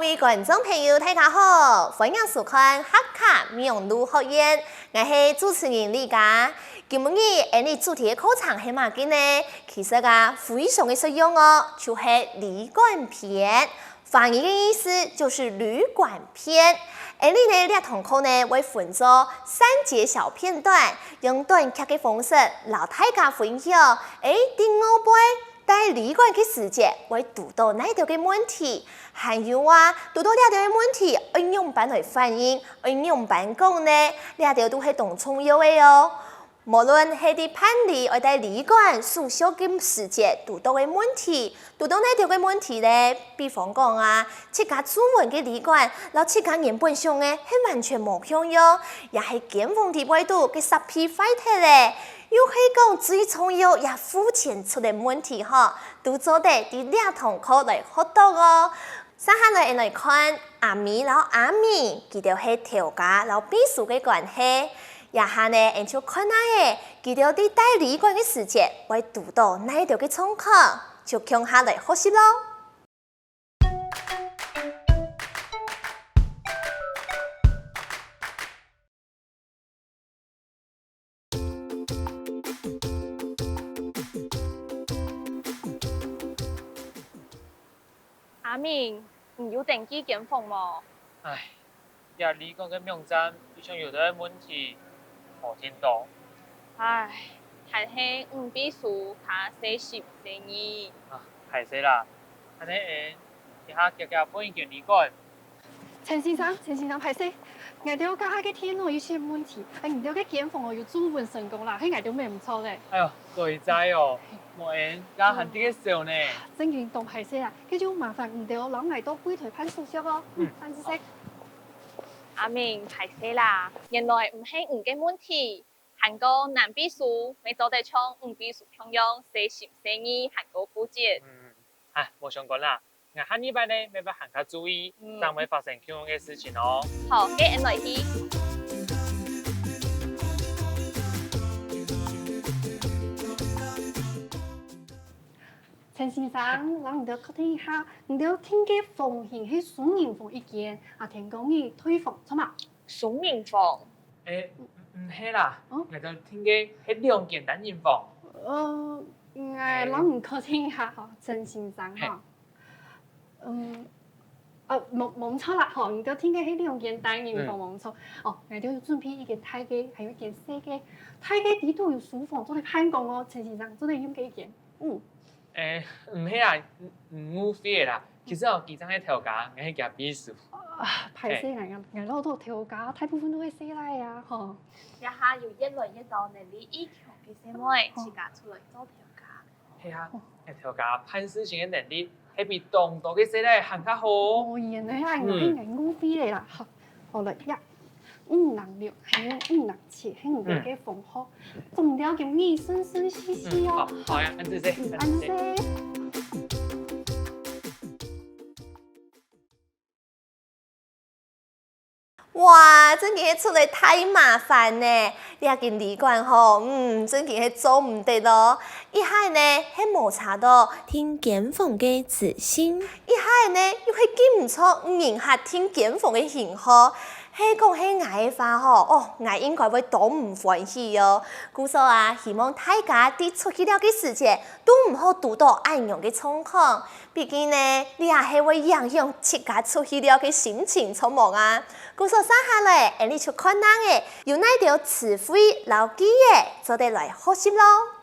位观众朋友，大家好，欢迎收看客家名路学院，我是主持人李佳。今日你主题的课程是嘛嘅呢？其实非常的实用哦，就是旅馆篇。翻译的意思就是旅馆篇。你呢，这堂课呢会分作3节小片段，用短剧的方式，老大家分享。第5杯。在旅馆嘅时节，会遇到哪条嘅问题？还有遇到哪条嘅问题，应用办来反映，应用办讲呢？哪条都是同重要嘅哦。无论是伫办理或在旅馆宿舍嘅时节遇到嘅问题，遇到哪条嘅问题呢？比方讲这家主文嘅旅馆，然后这家原本上嘅是完全无相用，也是检方伫外度嘅十批快铁咧。又可以讲最重要也付钱出的问题都做得伫2堂课来学到哦。接下来看阿咪然后阿咪，佢哋是调解然后秘书嘅关系。也下呢，就看佢哋伫带旅馆嘅时节会遇到哪一条嘅状况，就向下来学习咯。阿明，你有登记检房冇？唉，呀，旅馆嘅网站好像有啲问题，冇听到。唉，但是唔必输他40.2。係死啦！安尼一下叫搬去旅館。陳先生，歹勢，我哋家下嘅天有些問題，我哋嘅檢房要主文成功啦，喺我哋咩唔錯咧。哎呦，對仔哦，冇家行啲嘅時候呢。正運動歹勢啊，佢就麻煩唔哋攞嚟到櫃台辦手續咯。辦知識。阿明，歹勢啦，原來唔係唔嘅問題，韓國男秘書未做得從唔秘書평用40.2韓國負責。冇想講啦。我下禮拜呢，要不行較注意，才唔會發生咁樣嘅事情哦。好，嘅人來去。陳先生，我唔哋確定一下，唔哋聽嘅房型係雙人房一間，聽講你退房，錯嘛？雙人房？唔係啦，我就聽嘅係2間單人房。我唔確定一下陳先生冇錯啦，你哋聽嘅係2間單人房冇錯。我哋要準備一間大嘅，還有一間細嘅。大嘅呢度有書房，做嚟辦公哦，陳先生，做嚟用幾間？唔係啦，唔飛啦。其實我記得喺調價，我係夾秘書。歹勢我攞到調價，大部分都係細來啊，嗬。一下要一來一到能力一強嘅姊妹，自家出來做調價。係啊，調價辦事情嘅能力係比當多嘅細來行較好。原來係5飛嚟啦，好啦，5人6，還有5人7，係我哋嘅房號，仲要叫你生生細細哦。好呀，安謝。哇，真嘅出嚟太麻煩呢！呢間旅館真嘅做唔得咯。一下呢，係冇查到聽檢房嘅字聲；一下呢，又係記唔出人客聽檢房嘅型號。係講係我嘅話我應該會多唔歡喜哦。故所希望大家啲出去了嘅時節，都唔好遇到咁樣嘅狀況。畢竟呢，你也係會影響自家出去了嘅心情，錯冇啊？故所接下來，你就看下有哪條詞彙、牢記嘅，做得來學習咯。